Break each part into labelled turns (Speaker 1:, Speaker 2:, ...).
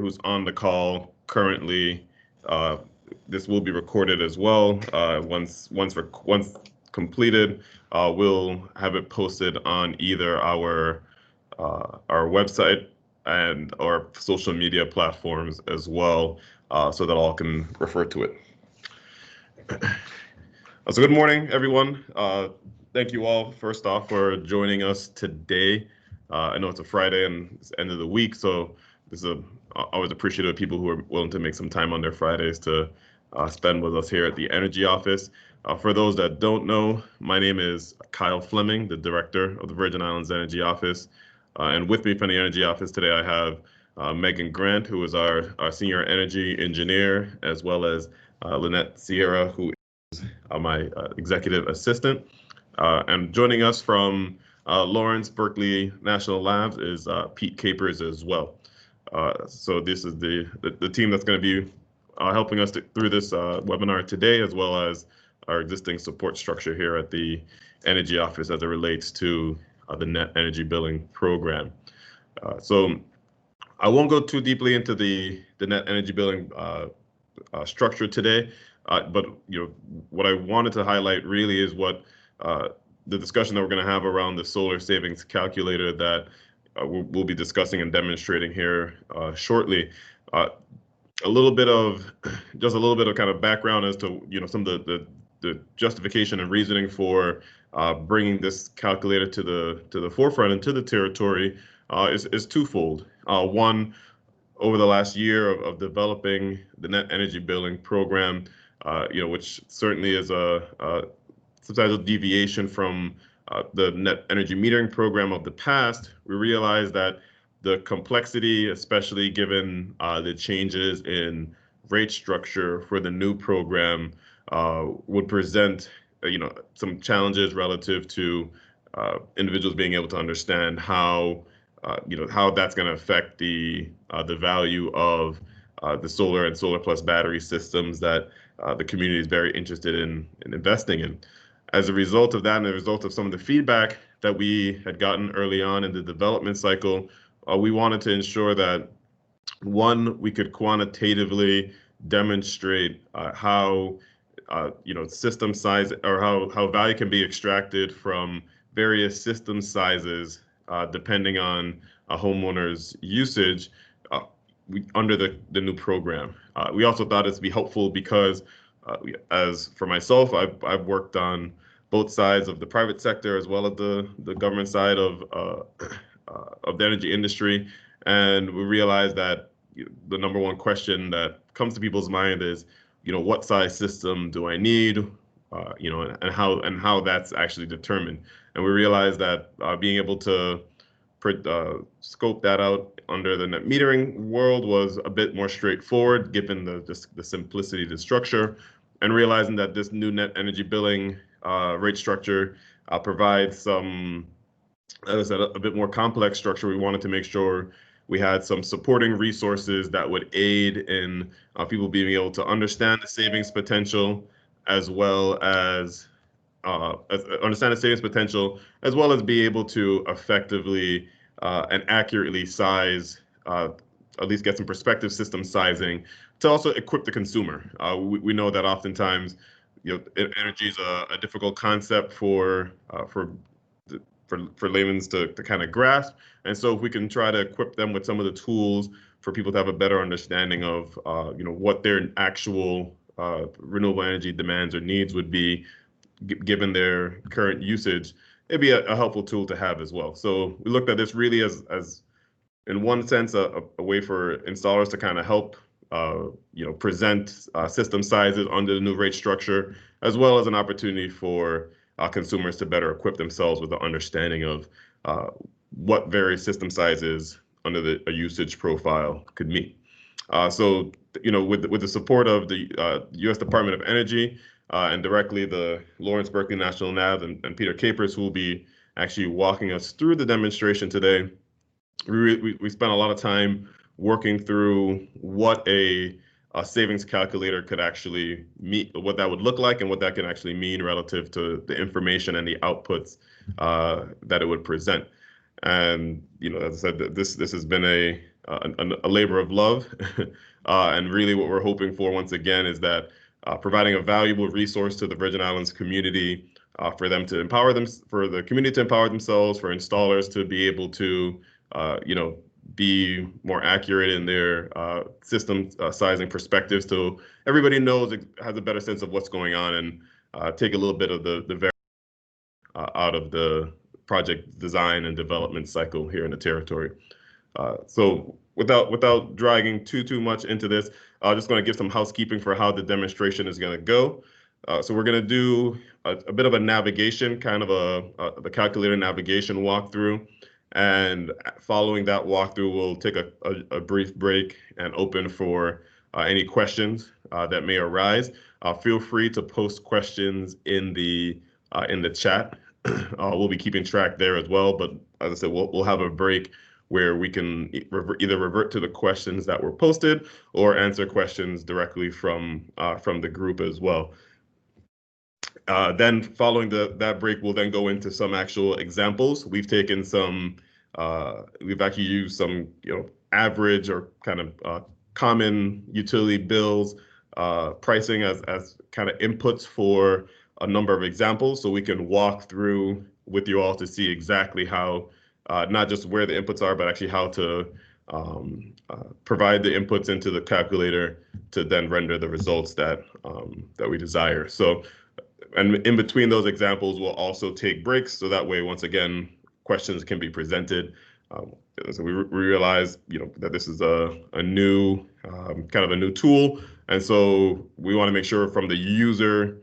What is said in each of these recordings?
Speaker 1: who's on the call currently. This will be recorded as well. Once completed, we'll have it posted on either our website and our social media platforms as well, so that all can refer to it. So good morning, everyone. Thank you all, first off, for joining us today. I know it's a Friday and it's the end of the week, so this is always appreciative of people who are willing to make some time on their Fridays to spend with us here at the Energy Office. For those that don't know, my name is Kyle Fleming, the Director of the Virgin Islands Energy Office. And with me from the Energy Office today, I have Megan Grant, who is our Senior Energy Engineer, as well as Lynette Sierra, who is my Executive Assistant. And joining us from Lawrence Berkeley National Labs is Pete Capers as well. So this is the team that's going to be helping us through this webinar today, as well as our existing support structure here at the Energy Office as it relates to the net energy billing program. So I won't go too deeply into the net energy billing structure today, but what I wanted to highlight really is what the discussion that we're going to have around the solar savings calculator that we'll be discussing and demonstrating here shortly. Just a little bit of kind of background as to some of the justification and reasoning for bringing this calculator to the forefront and to the territory is twofold. One, over the last year of developing the net energy billing program, which certainly is a substantial deviation from the net energy metering program of the past, we realized that the complexity, especially given the changes in rate structure for the new program, would present some challenges relative to individuals being able to understand how that's going to affect the value of the solar and solar plus battery systems that the community is very interested in investing in. As a result of that, and the result of some of the feedback that we had gotten early on in the development cycle, we wanted to ensure that, one, we could quantitatively demonstrate how system size, or how value can be extracted from various system sizes depending on a homeowner's usage under the new program. We also thought it'd be helpful because, as for myself, I've worked on both sides of the private sector as well as the government side of the energy industry, and we realized that the number one question that comes to people's mind is, what size system do I need, and how that's actually determined. And we realized that being able to scope that out under the net metering world was a bit more straightforward, given the simplicity of the structure, and realizing that this new net energy billing rate structure provides some, as I said, a bit more complex structure. We wanted to make sure we had some supporting resources that would aid in people being able to understand the savings potential, as well as be able to effectively and accurately size, at least get some perspective system sizing, to also equip the consumer. We know that oftentimes, energy is a difficult concept for laymen to kind of grasp, and so if we can try to equip them with some of the tools for people to have a better understanding of what their actual renewable energy demands or needs would be, given their current usage, it'd be a helpful tool to have as well. So we looked at this really as in one sense, a way for installers to kind of help present system sizes under the new rate structure, as well as an opportunity for consumers to better equip themselves with the understanding of what various system sizes under a usage profile could mean. So with the support of the U.S. Department of Energy and directly the Lawrence Berkeley National Lab and Peter Capers, who will be actually walking us through the demonstration today, we spent a lot of time working through what a savings calculator could actually meet, what that would look like, and what that can actually mean relative to the information and the outputs that it would present. And as I said, this has been a labor of love, and really what we're hoping for once again is that providing a valuable resource to the Virgin Islands community, for them to empower them, for the community to empower themselves, for installers to be able to be more accurate in their system sizing perspectives, so everybody knows, has a better sense of what's going on, and take a little bit of the out of the project design and development cycle here in the territory. So without dragging too much into this, I'm just going to give some housekeeping for how the demonstration is going to go. So we're going to do a bit of a navigation, kind of the calculator navigation walkthrough. And following that walkthrough, we'll take a brief break and open for any questions that may arise. Feel free to post questions in the chat. We'll be keeping track there as well. But as I said, we'll have a break where we can either revert to the questions that were posted or answer questions directly from the group as well. Then following that break, we'll then go into some actual examples. We've taken some, we've actually used some average or kind of common utility bills pricing as kind of inputs for a number of examples, so we can walk through with you all to see exactly how, not just where the inputs are, but actually how to provide the inputs into the calculator to then render the results that we desire. So, and in between those examples, we'll also take breaks, so that way, once again, questions can be presented. So we realize, that this is a new kind of a new tool, and so we want to make sure from the user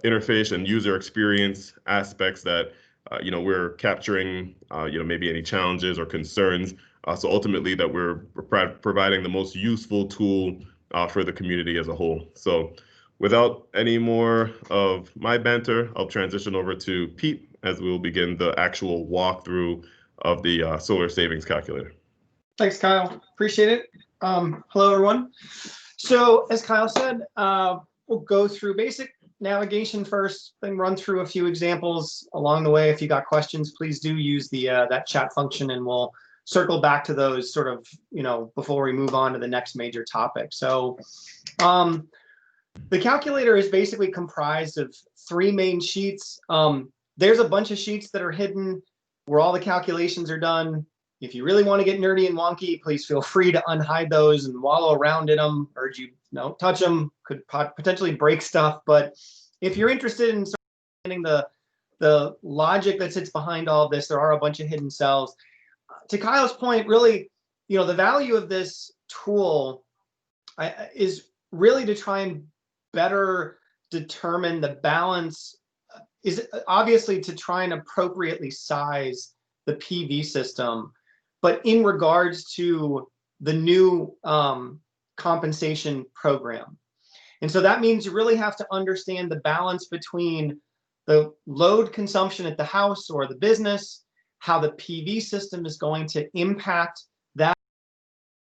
Speaker 1: interface and user experience aspects that we're capturing maybe any challenges or concerns. So ultimately that we're providing the most useful tool for the community as a whole. So without any more of my banter, I'll transition over to Pete as we'll begin the actual walkthrough of the solar savings calculator.
Speaker 2: Thanks, Kyle. Appreciate it. Hello, everyone. So as Kyle said, we'll go through basic navigation first, then run through a few examples along the way. If you got questions, please do use the that chat function, and we'll circle back to those sort of, before we move on to the next major topic. So the calculator is basically comprised of 3 main sheets. There's a bunch of sheets that are hidden where all the calculations are done. If you really want to get nerdy and wonky, please feel free to unhide those and wallow around in them. Urge you, touch them, could potentially break stuff. But if you're interested in understanding the logic that sits behind all of this, there are a bunch of hidden cells. To Kyle's point, really, the value of this tool is really to try and better determine the balance, is obviously to try and appropriately size the PV system, but in regards to the new compensation program. And so that means you really have to understand the balance between the load consumption at the house or the business, how the PV system is going to impact that,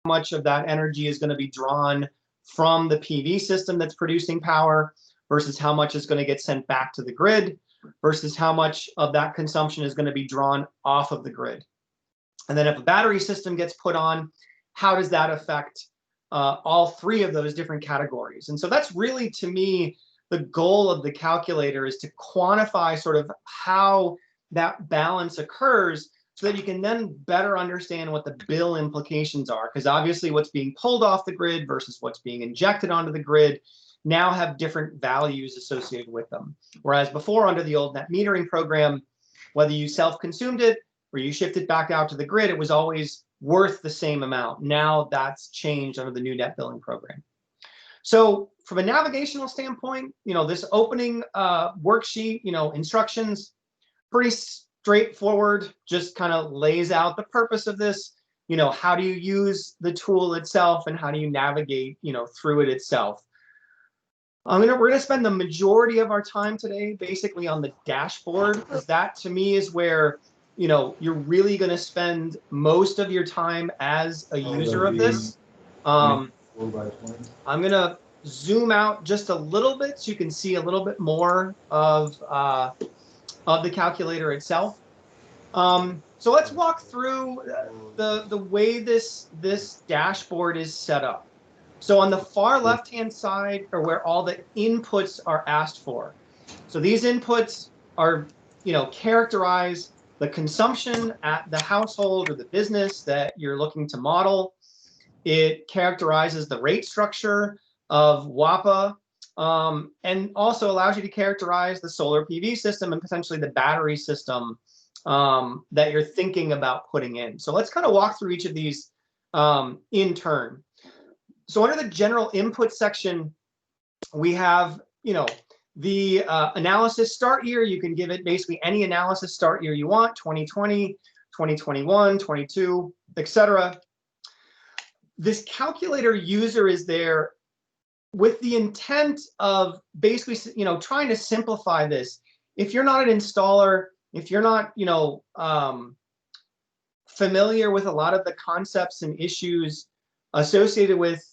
Speaker 2: how much of that energy is going to be drawn from the PV system that's producing power versus how much is going to get sent back to the grid versus how much of that consumption is going to be drawn off of the grid. And then if a battery system gets put on, how does that affect all 3 of those different categories? And so that's really, to me, the goal of the calculator, is to quantify sort of how that balance occurs so that you can then better understand what the bill implications are. Because obviously what's being pulled off the grid versus what's being injected onto the grid now have different values associated with them. Whereas before, under the old net metering program, whether you self-consumed it or you shift it back out to the grid, it was always worth the same amount. Now that's changed under the new net billing program. So from a navigational standpoint, this opening worksheet, instructions, pretty straightforward, just kind of lays out the purpose of this. How do you use the tool itself and how do you navigate, through it itself. We're going to spend the majority of our time today basically on the dashboard, because that to me is where you're really going to spend most of your time as a user of this. I'm going to zoom out just a little bit so you can see a little bit more of the calculator itself. So let's walk through the way this dashboard is set up. So on the far left-hand side are where all the inputs are asked for. So these inputs are, characterize the consumption at the household or the business that you're looking to model. It characterizes the rate structure of WAPA, and also allows you to characterize the solar PV system and potentially the battery system that you're thinking about putting in. So let's kind of walk through each of these in turn. So under the general input section, we have, the analysis start year. You can give it basically any analysis start year you want, 2020, 2021, 22, etc. This calculator user is there with the intent of basically, trying to simplify this. If you're not an installer, if you're not, familiar with a lot of the concepts and issues associated with,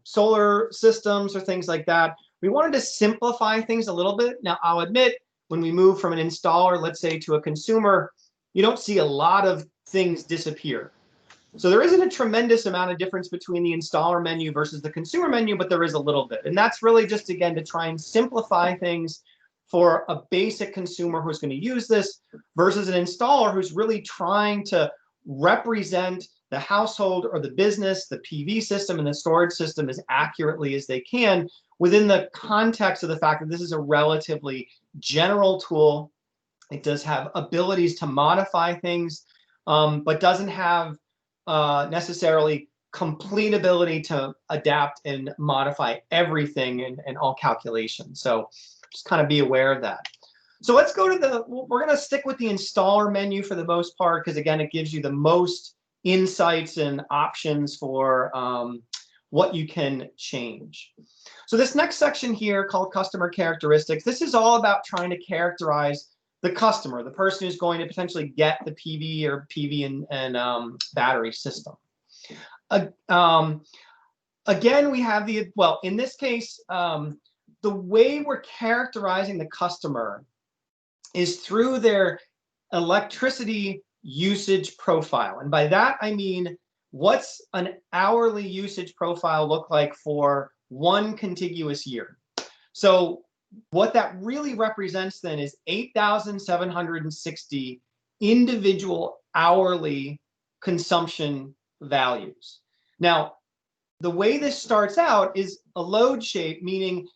Speaker 2: solar systems or things like that, we wanted to simplify things a little bit. Now, I'll admit, when we move from an installer, let's say, to a consumer, you don't see a lot of things disappear. So there isn't a tremendous amount of difference between the installer menu versus the consumer menu, but there is a little bit. And that's really just, again, to try and simplify things for a basic consumer who's going to use this versus an installer who's really trying to represent the household or the business, the PV system and the storage system as accurately as they can within the context of the fact that this is a relatively general tool. It does have abilities to modify things, but doesn't have necessarily complete ability to adapt and modify everything and all calculations. So just kind of be aware of that. So let's go to we're going to stick with the installer menu for the most part, because again, it gives you the most insights and options for what you can change. So this next section here called customer characteristics, this is all about trying to characterize the customer, the person who's going to potentially get the PV or PV and battery system. Again, we have in this case, the way we're characterizing the customer is through their electricity usage profile. And by that, I mean, what's an hourly usage profile look like for one contiguous year? So what that really represents then is 8,760 individual hourly consumption values. Now, the way this starts out is a load shape, meaning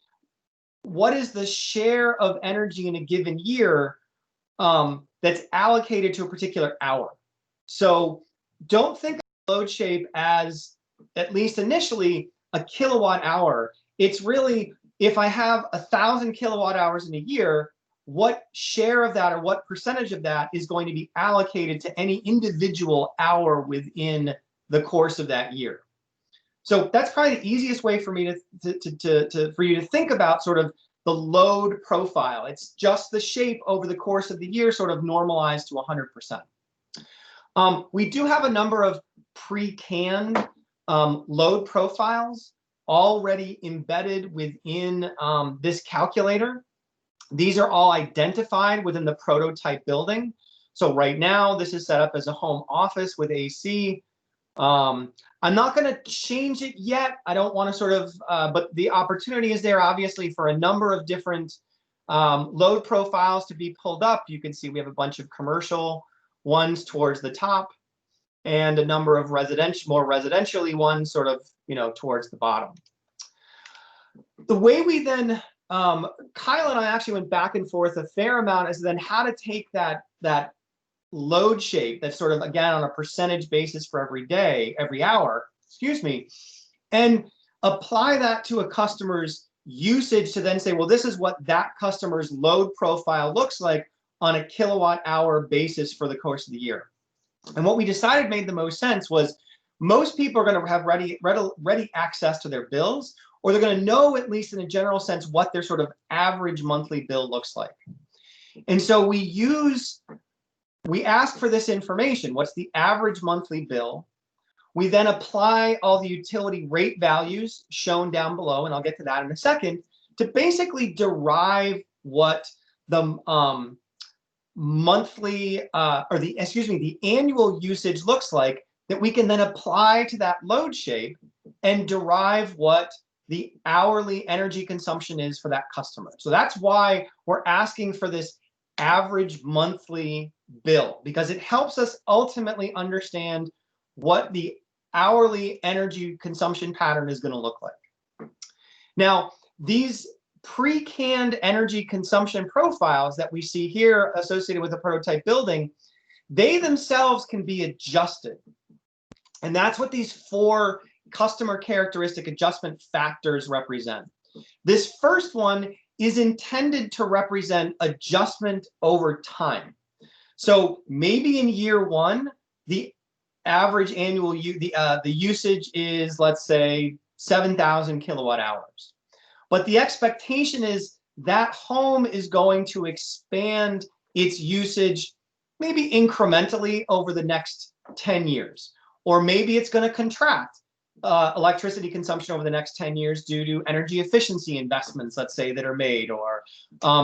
Speaker 2: what is the share of energy in a given year that's allocated to a particular hour. So don't think of load shape as, at least initially, a kilowatt hour. It's really, if I have 1,000 kilowatt hours in a year, what share of that or what percentage of that is going to be allocated to any individual hour within the course of that year? So that's probably the easiest way for me for you to think about sort of the load profile. It's just the shape over the course of the year, sort of normalized to 100%. We do have a number of pre-canned load profiles already embedded within this calculator. These are all identified within the prototype building. So right now, this is set up as a home office with AC. I'm not going to change it yet. I don't want to sort of, but the opportunity is there, obviously, for a number of different load profiles to be pulled up. You can see we have a bunch of commercial ones towards the top and a number of residential, more residentially ones sort of, towards the bottom. The way we then, Kyle and I actually went back and forth a fair amount as then how to take that load shape that's sort of, again, on a percentage basis for every day, every hour, and apply that to a customer's usage to then say, well, this is what that customer's load profile looks like on a kilowatt hour basis for the course of the year. And what we decided made the most sense was most people are going to have ready access to their bills, or they're going to know, at least in a general sense, what their sort of average monthly bill looks like. And so we ask for this information. What's the average monthly bill? We then apply all the utility rate values shown down below, and I'll get to that in a second, to basically derive what the monthly or the annual usage looks like that we can then apply to that load shape and derive what the hourly energy consumption is for that customer. So that's why we're asking for this average monthly bill, because it helps us ultimately understand what the hourly energy consumption pattern is going to look like. Now, these pre-canned energy consumption profiles that we see here associated with a prototype building, they themselves can be adjusted. And that's what these 4 customer characteristic adjustment factors represent. This first one is intended to represent adjustment over time. So maybe in year 1, the average annual the usage is, let's say, 7,000 kilowatt hours. But the expectation is that home is going to expand its usage maybe incrementally over the next 10 years. Or maybe it's going to contract electricity consumption over the next 10 years due to energy efficiency investments, let's say, that are made, or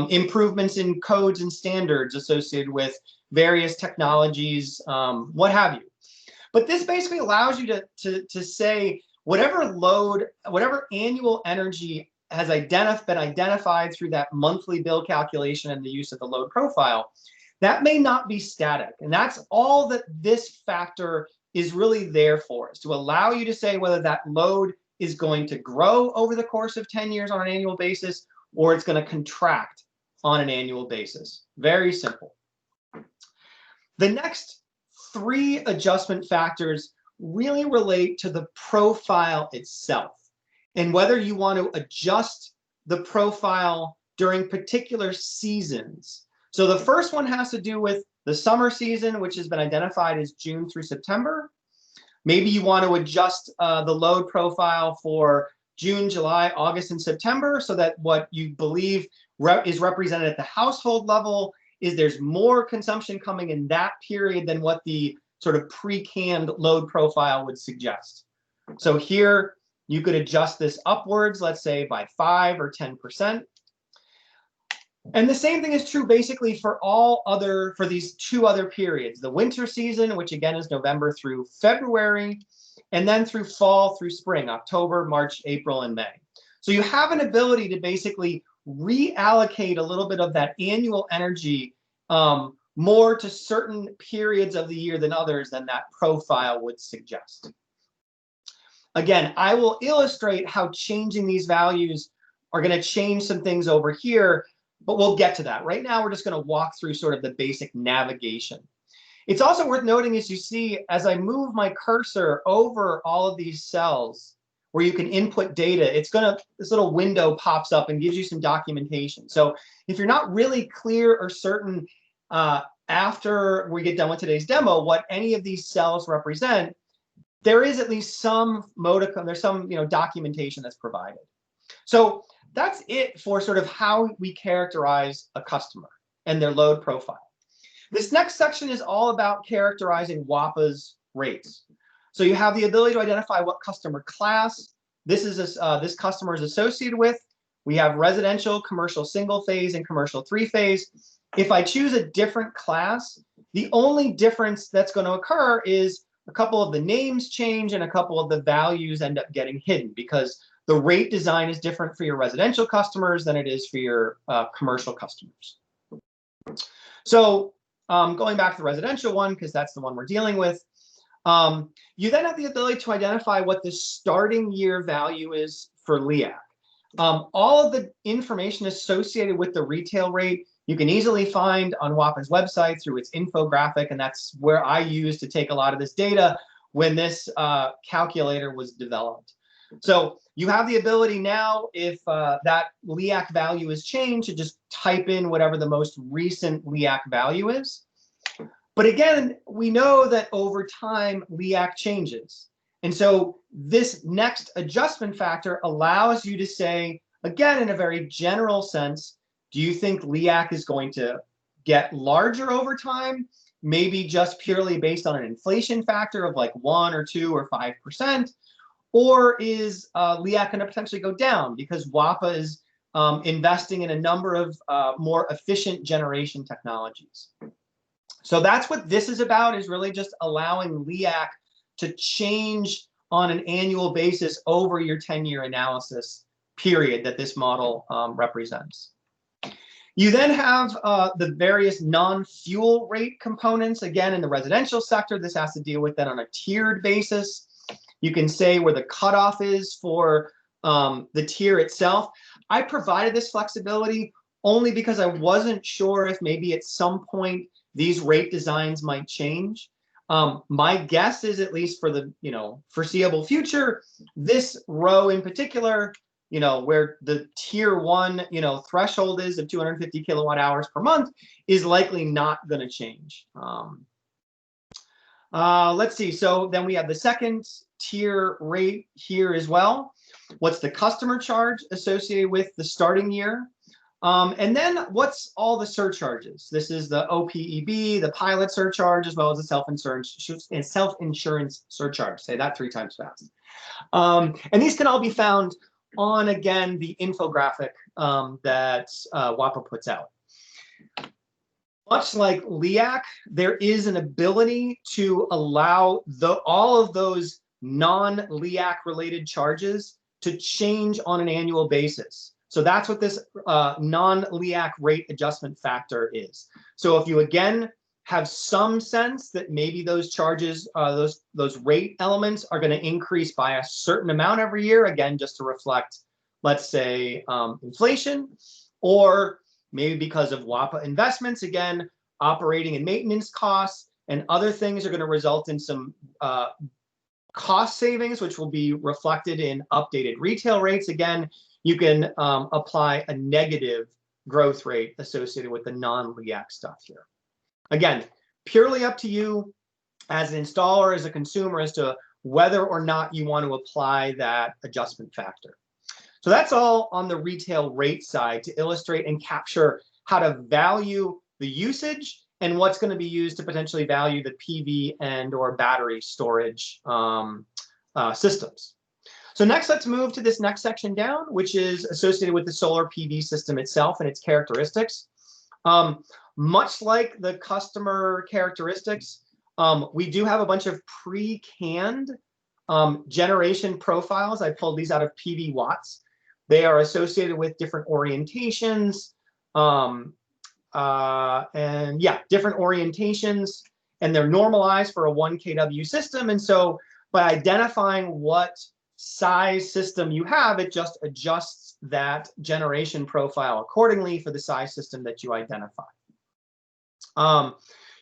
Speaker 2: improvements in codes and standards associated with various technologies, what have you. But this basically allows you to say whatever load, whatever annual energy has been identified through that monthly bill calculation and the use of the load profile, that may not be static. And that's all that this factor is really there for, is to allow you to say whether that load is going to grow over the course of 10 years on an annual basis, or it's going to contract on an annual basis. Very simple. The next 3 adjustment factors really relate to the profile itself and whether you want to adjust the profile during particular seasons. So the first one has to do with the summer season, which has been identified as June through September. Maybe you want to adjust the load profile for June, July, August, and September, so that what you believe is represented at the household level is there's more consumption coming in that period than what the sort of pre-canned load profile would suggest. So here you could adjust this upwards, let's say by 5 or 10%. And the same thing is true basically for these 2 other periods, the winter season, which again is November through February, and then through fall through spring, October, March, April, and May. So you have an ability to basically reallocate a little bit of that annual energy more to certain periods of the year than others than that profile would suggest. Again, I will illustrate how changing these values are going to change some things over here, but we'll get to that. Right now, we're just going to walk through sort of the basic navigation. It's also worth noting, as you see, as I move my cursor over all of these cells where you can input data, this little window pops up and gives you some documentation. So if you're not really clear or certain after we get done with today's demo what any of these cells represent, there is at least some modicum, there's some documentation that's provided. So that's it for sort of how we characterize a customer and their load profile. This next section is all about characterizing WAPA's rates. So you have the ability to identify what customer class this customer is associated with. We have residential, commercial single phase, and commercial 3-phase. If I choose a different class, the only difference that's going to occur is a couple of the names change and a couple of the values end up getting hidden, because the rate design is different for your residential customers than it is for your commercial customers. So going back to the residential one, because that's the one we're dealing with, you then have the ability to identify what the starting year value is for LEAC. All of the information associated with the retail rate you can easily find on WAPA's website through its infographic, and that's where I used to take a lot of this data when this calculator was developed. So you have the ability now, if that LEAC value is changed, to just type in whatever the most recent LEAC value is. But again, we know that over time, LEAC changes. And so this next adjustment factor allows you to say, again, in a very general sense, do you think LEAC is going to get larger over time? Maybe just purely based on an inflation factor of like 1 or 2 or 5%? Or is LEAC going to potentially go down because WAPA is investing in a number of more efficient generation technologies. So that's what this is about, is really just allowing LEAC to change on an annual basis over your 10-year analysis period that this model represents. You then have the various non-fuel rate components. Again, in the residential sector, this has to deal with that on a tiered basis. You can say where the cutoff is for the tier itself. I provided this flexibility only because I wasn't sure if maybe at some point these rate designs might change. My guess is, at least for the foreseeable future, this row in particular, where the tier 1 threshold is of 250 kilowatt hours per month, is likely not going to change. Let's see. So then we have the second tier rate here as well. What's the customer charge associated with the starting year? And then what's all the surcharges? This is the OPEB, the pilot surcharge, as well as the self-insurance surcharge. Say that 3 times fast. And these can all be found on, again, the infographic that WAPA puts out. Much like LEAC, there is an ability to allow all of those non-LEAC related charges to change on an annual basis. So that's what this non-LEAC rate adjustment factor is. So if you, again, have some sense that maybe those charges, those rate elements are going to increase by a certain amount every year, again, just to reflect, let's say, inflation, or maybe because of WAPA investments, again, operating and maintenance costs and other things are going to result in some cost savings, which will be reflected in updated retail rates. Again, you can apply a negative growth rate associated with the non-LEAC stuff here. Again, purely up to you as an installer, as a consumer, as to whether or not you want to apply that adjustment factor. So that's all on the retail rate side to illustrate and capture how to value the usage and what's going to be used to potentially value the PV and or battery storage systems. So next, let's move to this next section down, which is associated with the solar PV system itself and its characteristics. Much like the customer characteristics, we do have a bunch of pre-canned generation profiles. I pulled these out of PV watts. They are associated with different orientations, different orientations, and they're normalized for a 1 kW system. And so by identifying what size system you have, it just adjusts that generation profile accordingly for the size system that you identify.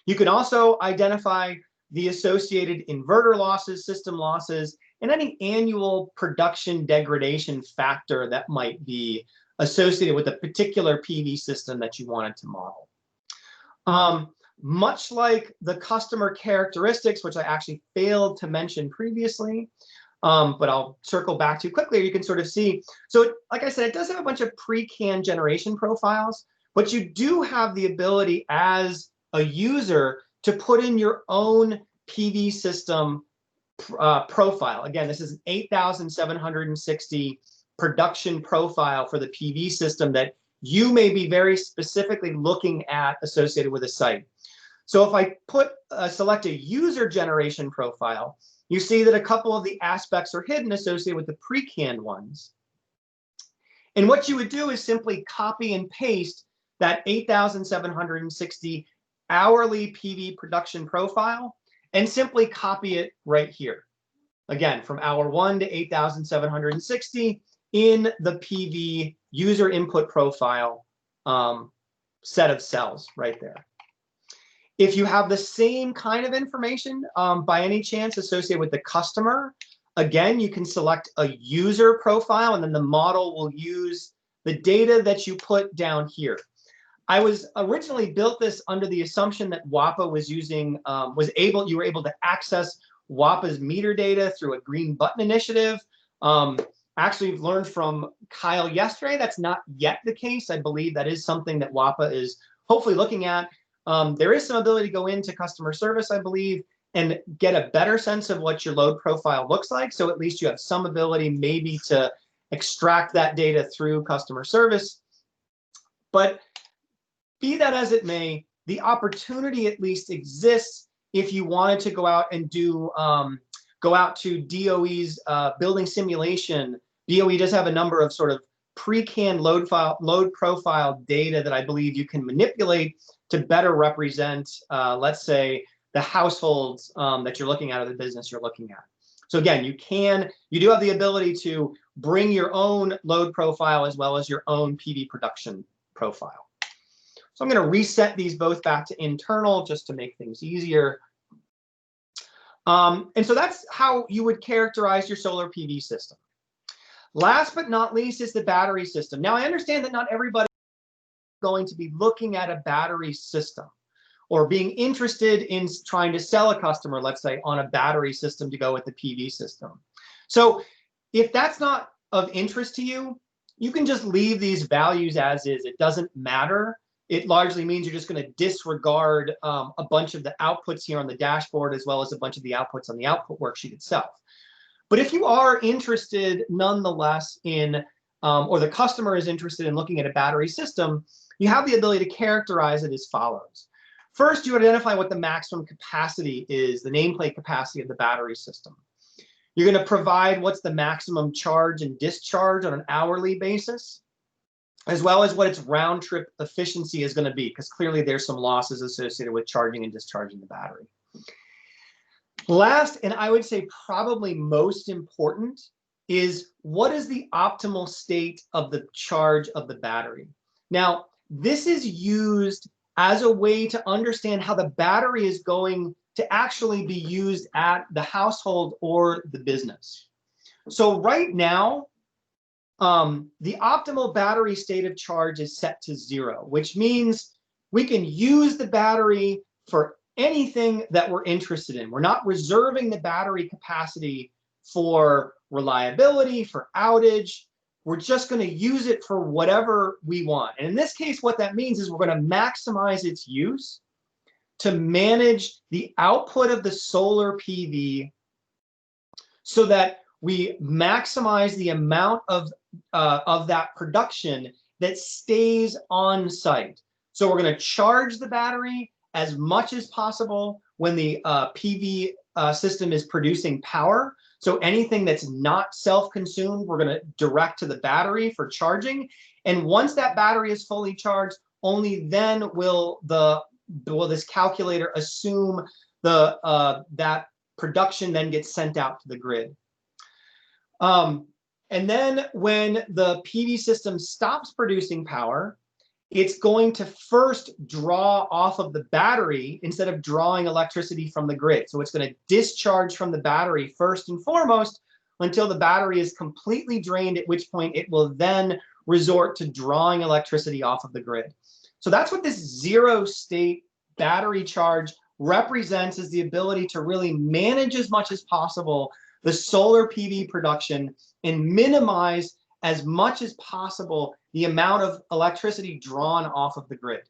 Speaker 2: You can also identify the associated inverter losses, system losses, and any annual production degradation factor that might be associated with a particular PV system that you wanted to model. Much like the customer characteristics, which I actually failed to mention previously, but I'll circle back to quickly, you can sort of see. So like I said, it does have a bunch of pre-canned generation profiles, but you do have the ability as a user to put in your own PV system profile. Again, this is an 8,760 production profile for the PV system that you may be very specifically looking at associated with a site. So if I select a user generation profile, you see that a couple of the aspects are hidden associated with the pre-canned ones. And what you would do is simply copy and paste that 8,760 hourly PV production profile and simply copy it right here. Again, from hour 1 to 8,760 in the PV user input profile set of cells right there. If you have the same kind of information by any chance associated with the customer, again, you can select a user profile and then the model will use the data that you put down here. I was originally built this under the assumption that WAPA was using, you were able to access WAPA's meter data through a green button initiative. Actually learned from Kyle yesterday, that's not yet the case. I believe that is something that WAPA is hopefully looking at. There is some ability to go into customer service, I believe, and get a better sense of what your load profile looks like. So at least you have some ability maybe to extract that data through customer service. But be that as it may, the opportunity at least exists if you wanted to go out and do go out to DOE's building simulation. DOE does have a number of sort of pre-canned load profile data that I believe you can manipulate to better represent, let's say, the households that you're looking at or the business you're looking at. So again, you do have the ability to bring your own load profile as well as your own PV production profile. So I'm going to reset these both back to internal just to make things easier. And so that's how you would characterize your solar PV system. Last but not least is the battery system. Now, I understand that not everybody is going to be looking at a battery system or being interested in trying to sell a customer, let's say, on a battery system to go with the PV system. So if that's not of interest to you, you can just leave these values as is. It doesn't matter. It largely means you're just going to disregard a bunch of the outputs here on the dashboard as well as a bunch of the outputs on the output worksheet itself. But if you are interested nonetheless in, or the customer is interested in looking at a battery system, you have the ability to characterize it as follows. First, you identify what the maximum capacity is, the nameplate capacity of the battery system. You're going to provide what's the maximum charge and discharge on an hourly basis, as well as what its round trip efficiency is going to be, because clearly there's some losses associated with charging and discharging the battery. Last, and I would say probably most important, is what is the optimal state of the charge of the battery? Now, this is used as a way to understand how the battery is going to actually be used at the household or the business. So right now, the optimal battery state of charge is set to 0, which means we can use the battery for anything that we're interested in. We're not reserving the battery capacity for reliability, for outage. We're just going to use it for whatever we want. And in this case, what that means is we're going to maximize its use to manage the output of the solar PV so that we maximize the amount of that production that stays on site. So we're going to charge the battery as much as possible when the PV system is producing power. So anything that's not self-consumed, we're going to direct to the battery for charging. And once that battery is fully charged, only then will this calculator assume that production then gets sent out to the grid. And then when the PV system stops producing power, it's going to first draw off of the battery instead of drawing electricity from the grid. So it's going to discharge from the battery first and foremost until the battery is completely drained, at which point it will then resort to drawing electricity off of the grid. So that's what this 0 state battery charge represents, is the ability to really manage as much as possible the solar PV production and minimize as much as possible the amount of electricity drawn off of the grid.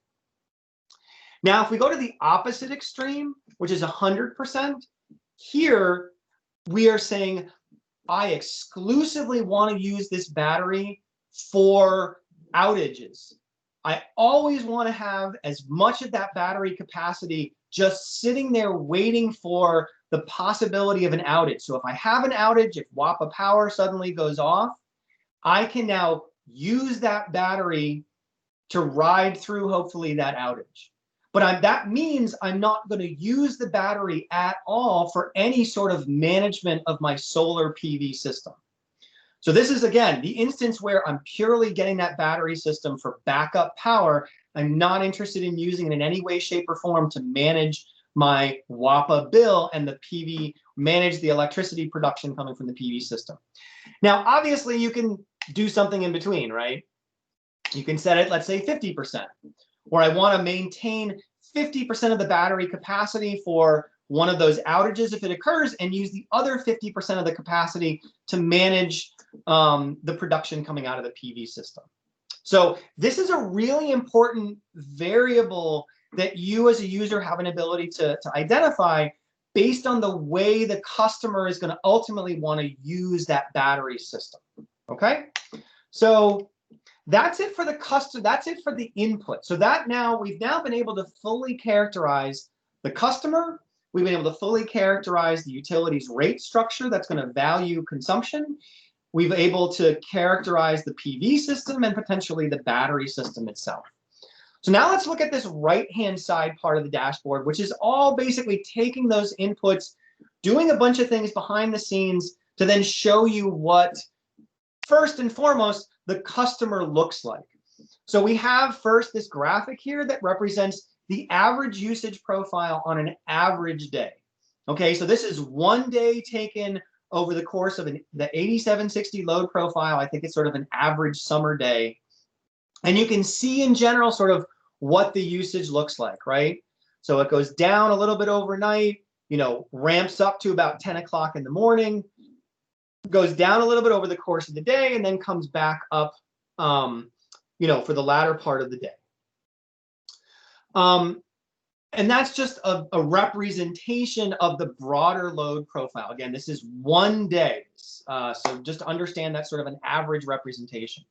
Speaker 2: Now, if we go to the opposite extreme, which is 100%, here we are saying, I exclusively want to use this battery for outages. I always want to have as much of that battery capacity just sitting there waiting for the possibility of an outage. So if I have an outage, if WAPA power suddenly goes off, I can now use that battery to ride through, hopefully, that outage. But that means I'm not going to use the battery at all for any sort of management of my solar PV system. So this is, again, the instance where I'm purely getting that battery system for backup power. I'm not interested in using it in any way, shape, or form to manage my WAPA bill and the PV, manage the electricity production coming from the PV system. Now, obviously, you can do something in between, right? You can set it, let's say, 50%, where I want to maintain 50% of the battery capacity for one of those outages if it occurs, and use the other 50% of the capacity to manage the production coming out of the PV system. So this is a really important variable that you as a user have an ability to identify based on the way the customer is going to ultimately want to use that battery system. Okay, so that's it for the custom. That's it for the input. So that now we've now been able to fully characterize the customer. We've been able to fully characterize the utility's rate structure that's going to value consumption. We've been able to characterize the PV system and potentially the battery system itself. So now let's look at this right-hand side part of the dashboard, which is all basically taking those inputs, doing a bunch of things behind the scenes to then show you what, first and foremost, the customer looks like. So we have first this graphic here that represents the average usage profile on an average day. Okay, so this is one day taken over the course of the 8760 load profile. I think it's sort of an average summer day. And you can see in general sort of what the usage looks like, right? So it goes down a little bit overnight, you know, ramps up to about 10 o'clock in the morning, goes down a little bit over the course of the day, and then comes back up, you know, for the latter part of the day. And that's just a representation of the broader load profile. Again, this is one day. So just to understand that's sort of an average representation.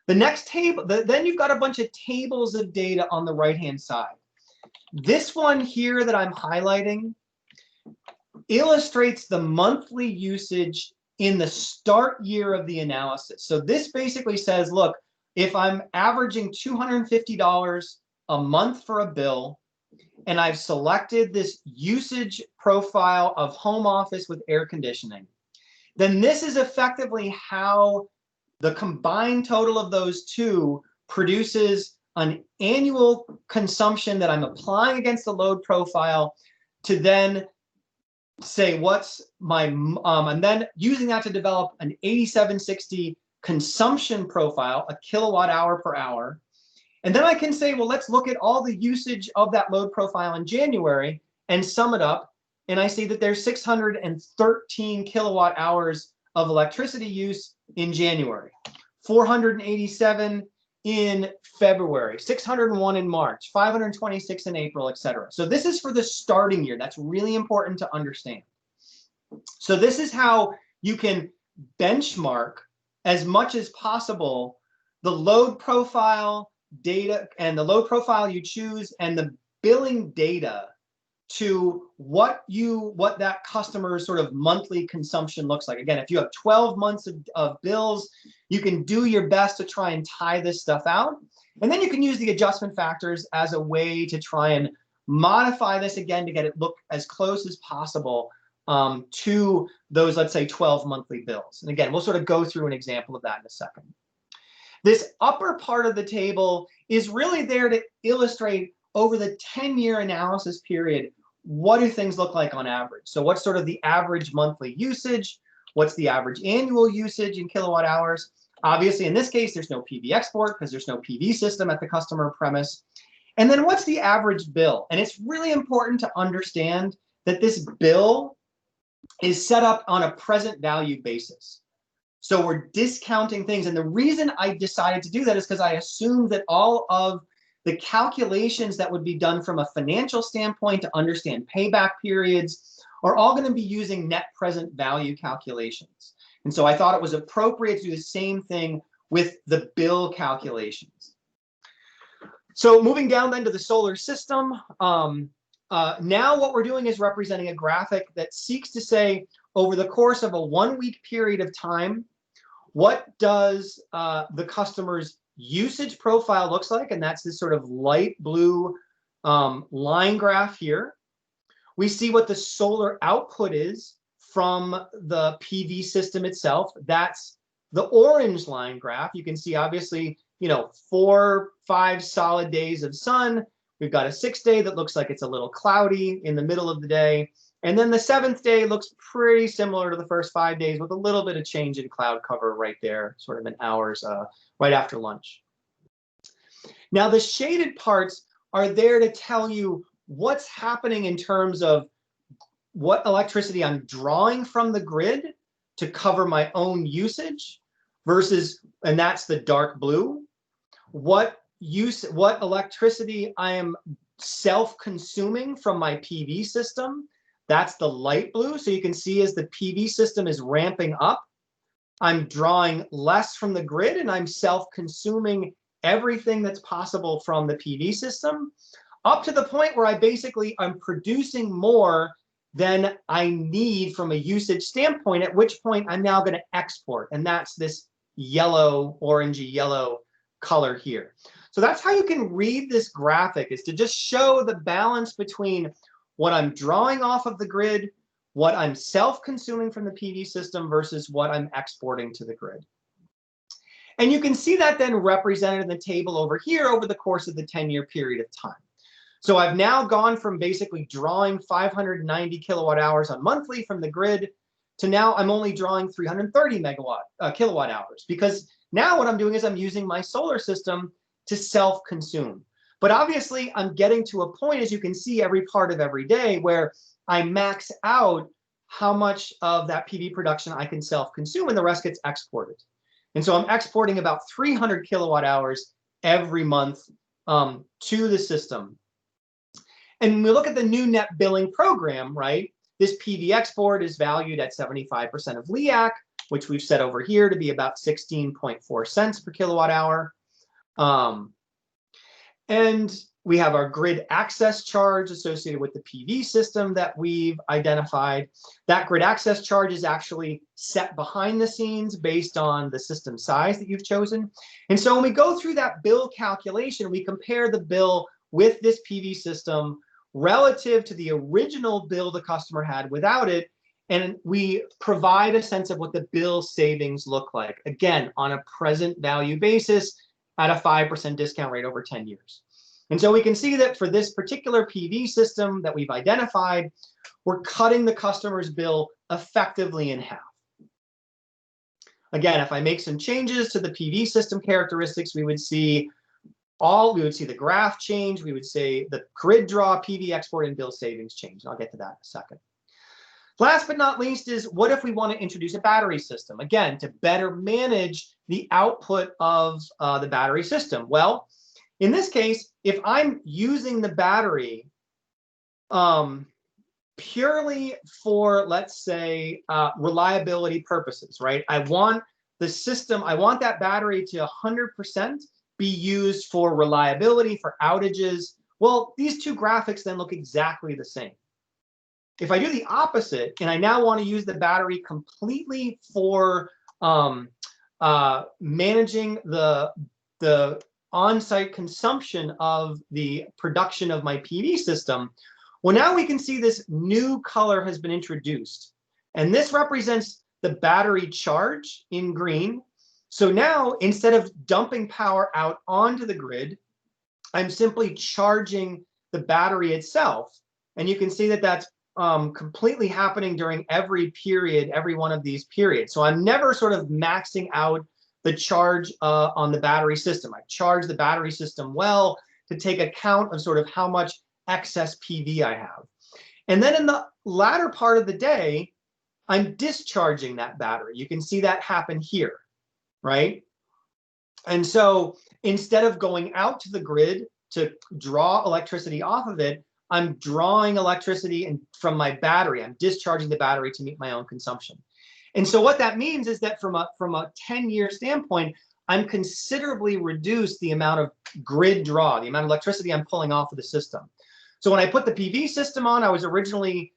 Speaker 2: The next table, then you've got a bunch of tables of data on the right-hand side. This one here that I'm highlighting illustrates the monthly usage in the start year of the analysis. So this basically says, look, if I'm averaging $250 a month for a bill, and I've selected this usage profile of home office with air conditioning, then this is effectively how the combined total of those two produces an annual consumption that I'm applying against the load profile to then say what's my, and then using that to develop an 8760 consumption profile, a kilowatt hour per hour. And then I can say, well, let's look at all the usage of that load profile in January and sum it up. And I see that there's 613 kilowatt hours of electricity use in January, 487 in February, 601 in March, 526 in April, et cetera. So this is for the starting year. That's really important to understand. So this is how you can benchmark as much as possible the load profile data and the load profile you choose and the billing data to what that customer's sort of monthly consumption looks like. Again, if you have 12 months of bills, you can do your best to try and tie this stuff out. And then you can use the adjustment factors as a way to try and modify this again to get it look as close as possible to those, let's say, 12 monthly bills. And again, we'll sort of go through an example of that in a second. This upper part of the table is really there to illustrate over the 10-year analysis period, what do things look like on average? So what's sort of the average monthly usage? What's the average annual usage in kilowatt hours? Obviously, in this case, there's no PV export because there's no PV system at the customer premise. And then what's the average bill? And it's really important to understand that this bill is set up on a present value basis. So we're discounting things. And the reason I decided to do that is because I assumed that all of the calculations that would be done from a financial standpoint to understand payback periods are all going to be using net present value calculations. And so I thought it was appropriate to do the same thing with the bill calculations. So moving down then to the solar system, now what we're doing is representing a graphic that seeks to say, over the course of a 1-week period of time, what does the customer's usage profile looks like? And that's this sort of light blue line graph here. We see what the solar output is from the PV system itself. That's the orange line graph. You can see obviously, 4, 5 solid days of sun. We've got a 6th day that looks like it's a little cloudy in the middle of the day. And then the 7th day looks pretty similar to the first 5 days with a little bit of change in cloud cover right there, sort of in hours right after lunch. Now, the shaded parts are there to tell you what's happening in terms of what electricity I'm drawing from the grid to cover my own usage versus, and that's the dark blue, what electricity I am self-consuming from my PV system. That's the light blue. So you can see as the PV system is ramping up, I'm drawing less from the grid and I'm self-consuming everything that's possible from the PV system, up to the point where I'm producing more than I need from a usage standpoint, at which point I'm now going to export. And that's this yellow, orangey yellow color here. So that's how you can read this graphic, is to just show the balance between what I'm drawing off of the grid, what I'm self-consuming from the PV system versus what I'm exporting to the grid. And you can see that then represented in the table over here over the course of the 10-year period of time. So I've now gone from basically drawing 590 kilowatt hours on monthly from the grid to now I'm only drawing 330 kilowatt hours, because now what I'm doing is I'm using my solar system to self-consume. But obviously I'm getting to a point, as you can see, every part of every day where I max out how much of that PV production I can self-consume, and the rest gets exported. And so I'm exporting about 300 kilowatt hours every month to the system. And when we look at the new net billing program, right, this PV export is valued at 75% of LEAC, which we've set over here to be about 16.4 cents per kilowatt hour. And we have our grid access charge associated with the PV system that we've identified. That grid access charge is actually set behind the scenes based on the system size that you've chosen. And so when we go through that bill calculation, we compare the bill with this PV system relative to the original bill the customer had without it, and we provide a sense of what the bill savings look like, again, on a present value basis at a 5% discount rate over 10 years. And so we can see that for this particular PV system that we've identified, we're cutting the customer's bill effectively in half. Again, if I make some changes to the PV system characteristics, we would see the graph change. We would say the grid draw, PV export, and bill savings change. And I'll get to that in a second. Last but not least is, what if we want to introduce a battery system? Again, to better manage the output of the battery system. Well, in this case, if I'm using the battery purely for, let's say, reliability purposes, right? I want that battery to 100% be used for reliability, for outages. Well, these two graphics then look exactly the same. If I do the opposite, and I now want to use the battery completely for managing the on-site consumption of the production of my PV system, well, now we can see this new color has been introduced. And this represents the battery charge in green. So now, instead of dumping power out onto the grid, I'm simply charging the battery itself. And you can see that that's completely happening during every period, every one of these periods. So I'm never sort of maxing out the charge on the battery system. I charge the battery system well to take account of sort of how much excess PV I have. And then in the latter part of the day, I'm discharging that battery. You can see that happen here, right? And so instead of going out to the grid to draw electricity off of it, I'm drawing electricity from my battery. I'm discharging the battery to meet my own consumption. And so what that means is that from a 10-year standpoint, I'm considerably reduced the amount of grid draw, the amount of electricity I'm pulling off of the system. So when I put the PV system on, I was originally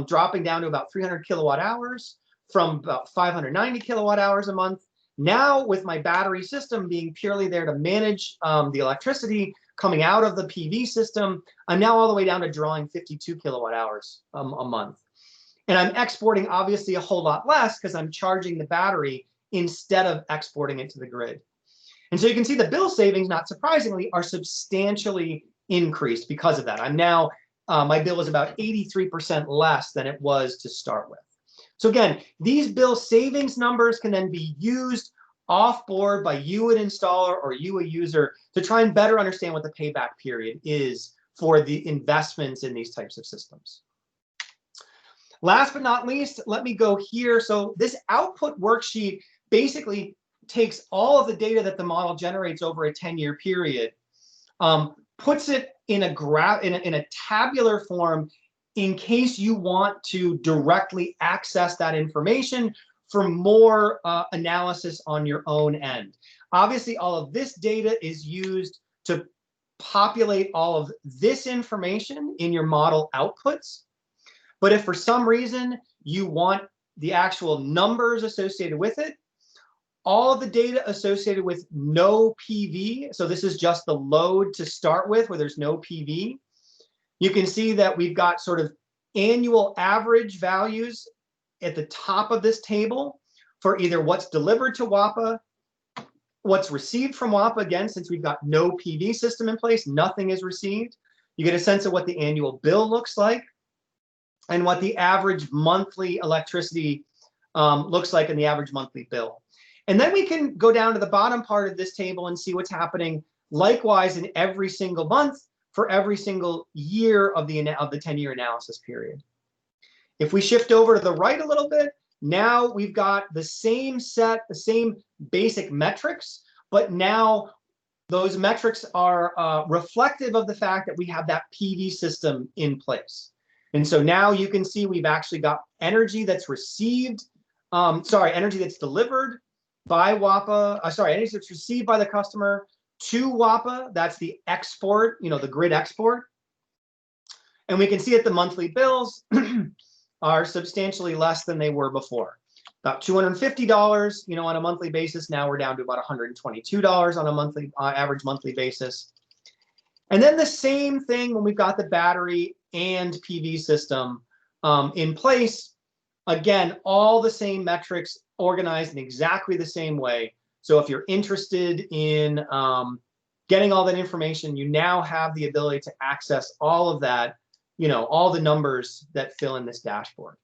Speaker 2: dropping down to about 300 kilowatt hours from about 590 kilowatt hours a month. Now, with my battery system being purely there to manage the electricity coming out of the PV system, I'm now all the way down to drawing 52 kilowatt hours a month. And I'm exporting obviously a whole lot less because I'm charging the battery instead of exporting it to the grid. And so you can see the bill savings, not surprisingly, are substantially increased because of that. I'm now, my bill is about 83% less than it was to start with. So again, these bill savings numbers can then be used off board by you, an installer, or you, a user, to try and better understand what the payback period is for the investments in these types of systems. Last but not least, let me go here. So this output worksheet basically takes all of the data that the model generates over a 10-year period, puts it in a graph, in a tabular form, in case you want to directly access that information for more analysis on your own end. Obviously, all of this data is used to populate all of this information in your model outputs. But if for some reason you want the actual numbers associated with it, all of the data associated with no PV, so this is just the load to start with where there's no PV, you can see that we've got sort of annual average values at the top of this table for either what's delivered to WAPA, what's received from WAPA, again, since we've got no PV system in place, nothing is received. You get a sense of what the annual bill looks like and what the average monthly electricity looks like in the average monthly bill. And then we can go down to the bottom part of this table and see what's happening likewise in every single month for every single year of the 10-year analysis period. If we shift over to the right a little bit, now we've got the same set, the same basic metrics, but now those metrics are reflective of the fact that we have that PV system in place. And so now you can see we've actually got energy that's received, energy that's delivered by WAPA, energy that's received by the customer to WAPA, that's the export, the grid export. And we can see that the monthly bills are substantially less than they were before. About $250, on a monthly basis. Now we're down to about $122 on a monthly average monthly basis. And then the same thing when we've got the battery and PV system in place. Again, all the same metrics organized in exactly the same way. So if you're interested in getting all that information, you now have the ability to access all of that, all the numbers that fill in this dashboard.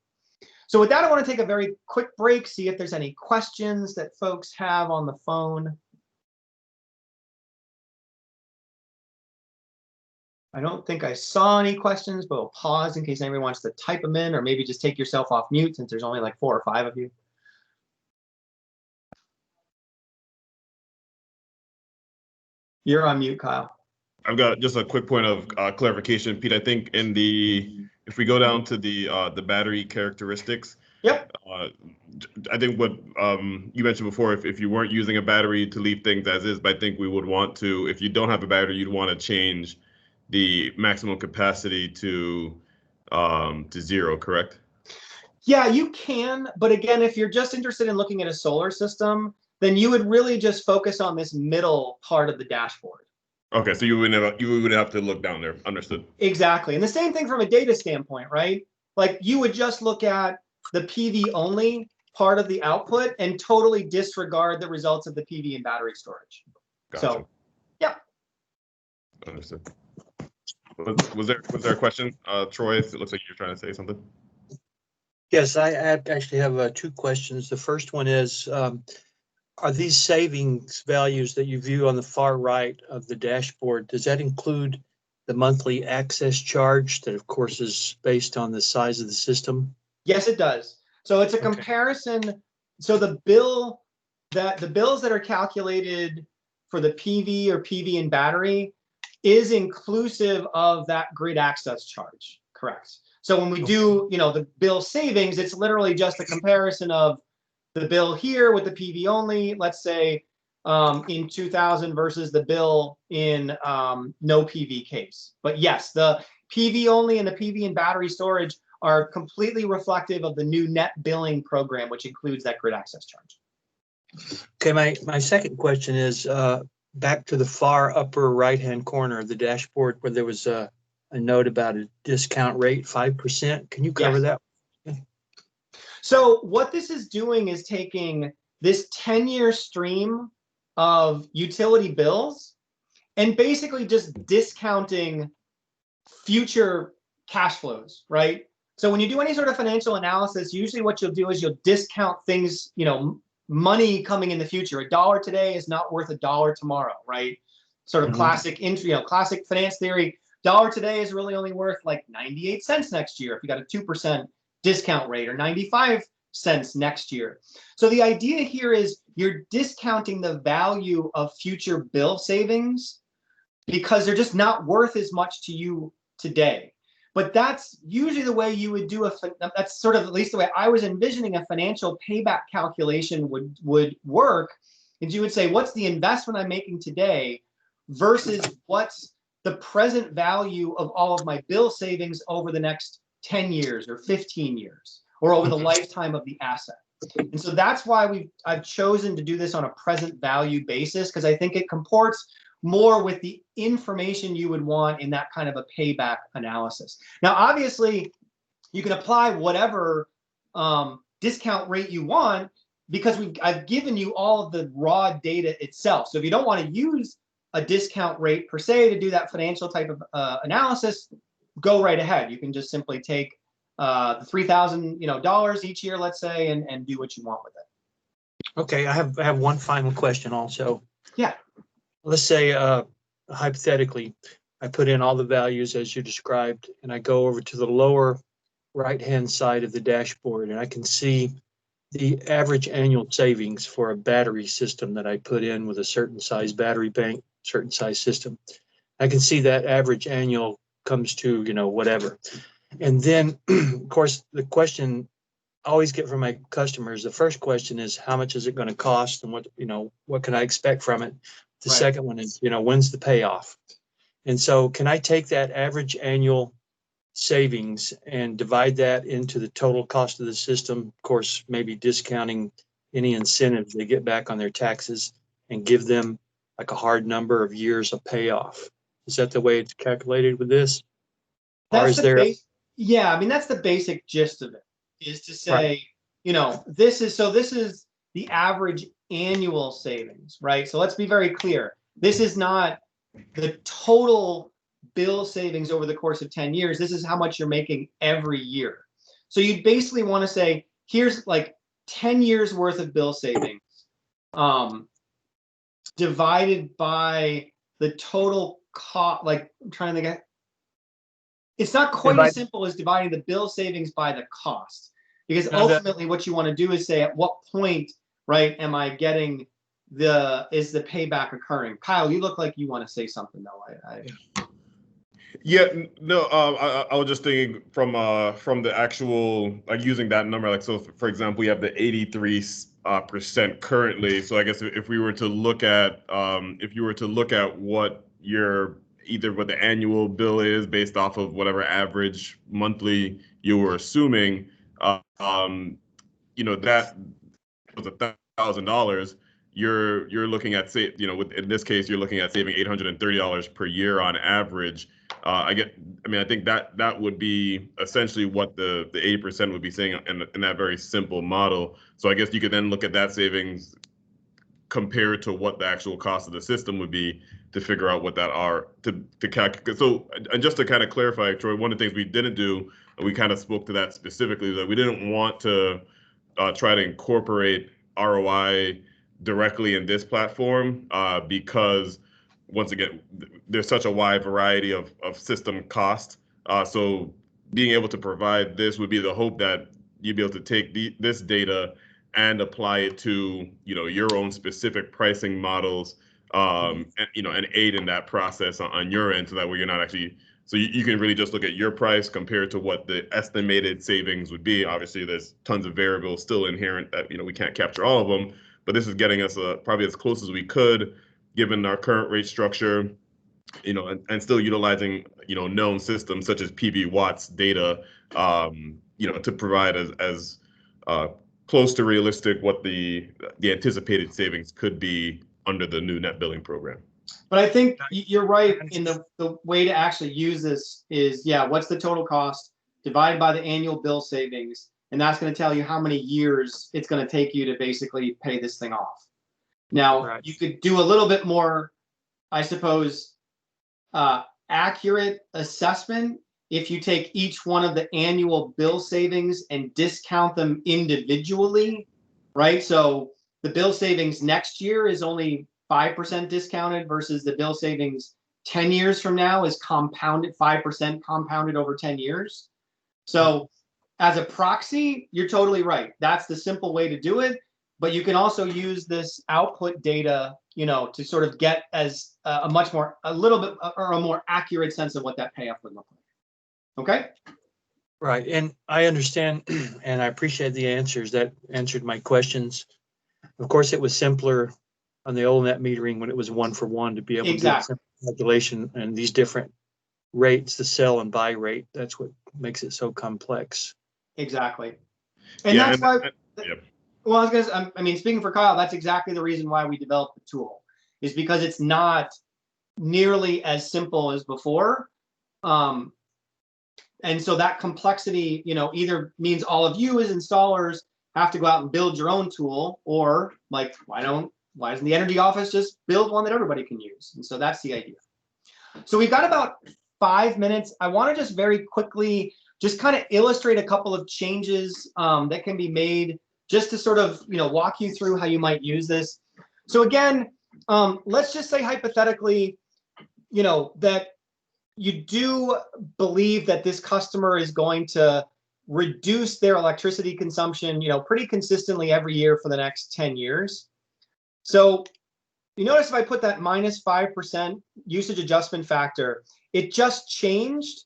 Speaker 2: So with that, I want to take a very quick break, see if there's any questions that folks have on the phone. I don't think I saw any questions, but we'll pause in case anybody wants to type them in, or maybe just take yourself off mute since there's only like 4 or 5 of you. You're on mute, Kyle.
Speaker 1: I've got just a quick point of clarification, Pete. I think if we go down to the battery characteristics,
Speaker 2: yep.
Speaker 1: I think what you mentioned before, if you weren't using a battery to leave things as is, but I think we would want to, if you don't have a battery, you'd want to change the maximum capacity to 0, correct?
Speaker 2: Yeah, you can, but again, if you're just interested in looking at a solar system, then you would really just focus on this middle part of the dashboard.
Speaker 1: Okay, so you would have to look down there. Understood.
Speaker 2: Exactly, and the same thing from a data standpoint, right? Like you would just look at the PV only part of the output and totally disregard the results of the PV and battery storage.
Speaker 1: Gotcha.
Speaker 2: So, yeah.
Speaker 1: Understood. Was there a question, Troy? It looks like you're trying to say something.
Speaker 3: Yes, I actually have 2 questions. The first one is, are these savings values that you view on the far right of the dashboard, does that include the monthly access charge that, of course, is based on the size of the system?
Speaker 2: Yes, it does. So it's a comparison. So the bills that are calculated for the PV or PV and battery is inclusive of that grid access charge. Correct. So when we do, the bill savings, it's literally just a comparison of the bill here with the PV only, let's say in 2000 versus the bill in no PV case. But yes, the PV only and the PV and battery storage are completely reflective of the new net billing program, which includes that grid access charge.
Speaker 3: Okay, my second question is back to the far upper right-hand corner of the dashboard where there was a note about a discount rate, 5%. Can you cover that?
Speaker 2: So what this is doing is taking this 10-year stream of utility bills and basically just discounting future cash flows, right? So when you do any sort of financial analysis, usually what you'll do is you'll discount things, money coming in the future. $1 today is not worth $1 tomorrow, right? Sort of classic classic finance theory. $1 today is really only worth like 98 cents next year if you got a 2% discount rate, or 95 cents next year. So the idea here is you're discounting the value of future bill savings because they're just not worth as much to you today. But that's usually the way you would do that's sort of at least the way I was envisioning a financial payback calculation would work, is you would say, what's the investment I'm making today versus what's the present value of all of my bill savings over the next 10 years or 15 years or over the lifetime of the asset. And so that's why I've chosen to do this on a present value basis, because I think it comports more with the information you would want in that kind of a payback analysis. Now, obviously, you can apply whatever discount rate you want, because I've given you all of the raw data itself. So if you don't want to use a discount rate per se to do that financial type of analysis, go right ahead. You can just simply take the $3,000 each year, let's say, and do what you want with it.
Speaker 3: Okay, I have one final question also.
Speaker 2: Yeah.
Speaker 3: Let's say hypothetically, I put in all the values as you described, and I go over to the lower right-hand side of the dashboard, and I can see the average annual savings for a battery system that I put in with a certain size battery bank, certain size system. I can see that average annual comes to, whatever. And then, of course, the question I always get from my customers, the first question is, how much is it going to cost, and what can I expect from it? The
Speaker 2: Right.
Speaker 3: second one is, when's the payoff? And so can I take that average annual savings and divide that into the total cost of the system? Of course, maybe discounting any incentives they get back on their taxes, and give them like a hard number of years of payoff. Is that the way it's calculated with this? Or is there?
Speaker 2: Yeah, I mean, that's the basic gist of it, is to say, this is the average annual savings, right? So let's be very clear. This is not the total bill savings over the course of 10 years. This is how much you're making every year. So you'd basically want to say, here's like 10 years worth of bill savings divided by the total cost. Like, I'm trying to think. It's not quite as simple as dividing the bill savings by the cost, because ultimately what you want to do is say, at what point, right, am I getting is the payback occurring? Kyle, you look like you want to say something though.
Speaker 1: Yeah, no, I was just thinking from the actual, like, using that number, like, so for example, we have the 83% currently. So I guess if we were to look at what what the annual bill is based off of whatever average monthly you were assuming, that was $1,000. You're looking at, in this case, you're looking at saving $830 per year on average. I think that would be essentially what the 80% would be saying in that very simple model. So I guess you could then look at that savings compared to what the actual cost of the system would be to figure out what that are to calculate. So, and just to kind of clarify, Troy, one of the things we didn't do, and we kind of spoke to that specifically, that we didn't want to try to incorporate ROI directly in this platform because, once again, there's such a wide variety of system cost. So being able to provide this would be the hope that you'd be able to take this data and apply it to your own specific pricing models, and aid in that process on your end, so that way you're not actually, so you can really just look at your price compared to what the estimated savings would be. Obviously, there's tons of variables still inherent that we can't capture all of them, but this is getting us probably as close as we could, given our current rate structure, and still utilizing known systems such as PV Watts data, to provide as close to realistic what the anticipated savings could be under the new net billing program.
Speaker 2: But I think you're right in the way to actually use this is, what's the total cost divided by the annual bill savings, and that's going to tell you how many years it's going to take you to basically pay this thing off. Now, You could do a little bit more, I suppose, accurate assessment if you take each one of the annual bill savings and discount them individually, right? So the bill savings next year is only 5% discounted versus the bill savings 10 years from now is compounded, 5% compounded over 10 years. So as a proxy, you're totally right. That's the simple way to do it. But you can also use this output data, to sort of get a more accurate sense of what that payoff would look like. Okay.
Speaker 3: Right, and I understand, and I appreciate the answers that answered my questions. Of course, it was simpler on the old net metering when it was 1-for-1 to be able to do a
Speaker 2: Exactly.
Speaker 3: simple calculation and these different rates, the sell and buy rate. That's what makes it so complex.
Speaker 2: Exactly. And
Speaker 1: Yeah,
Speaker 2: that's why,
Speaker 1: yeah.
Speaker 2: well, I was gonna, I mean, speaking for Kyle, that's exactly the reason why we developed the tool, is because it's not nearly as simple as before. And so that complexity, you know, either means all of you as installers have to go out and build your own tool, or like, why doesn't the energy office just build one that everybody can use? And so that's the idea. So we've got about 5 minutes. I want to just very quickly just kind of illustrate a couple of changes that can be made, just to sort of, you know, walk you through how you might use this. So again, let's just say hypothetically, you know, that you do believe that this customer is going to reduce their electricity consumption, you know, pretty consistently every year for the next 10 years. So you notice if I put that -5% usage adjustment factor, it just changed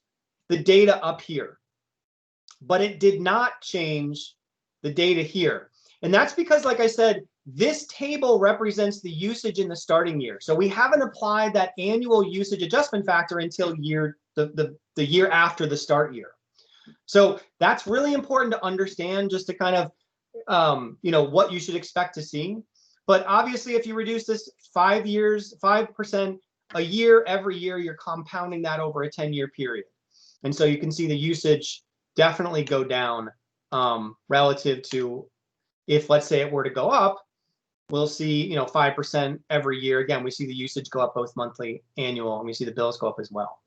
Speaker 2: the data up here, but it did not change the data here. And that's because, like I said, this table represents the usage in the starting year. So we haven't applied that annual usage adjustment factor until the year after the start year. So that's really important to understand, just to kind of, you know, what you should expect to see. But obviously, if you reduce this 5 years, 5% a year, every year, you're compounding that over a 10-year period. And so you can see the usage definitely go down relative to, if let's say it were to go up, we'll see, you know, 5% every year. Again, we see the usage go up both monthly, annual, and we see the bills go up as well.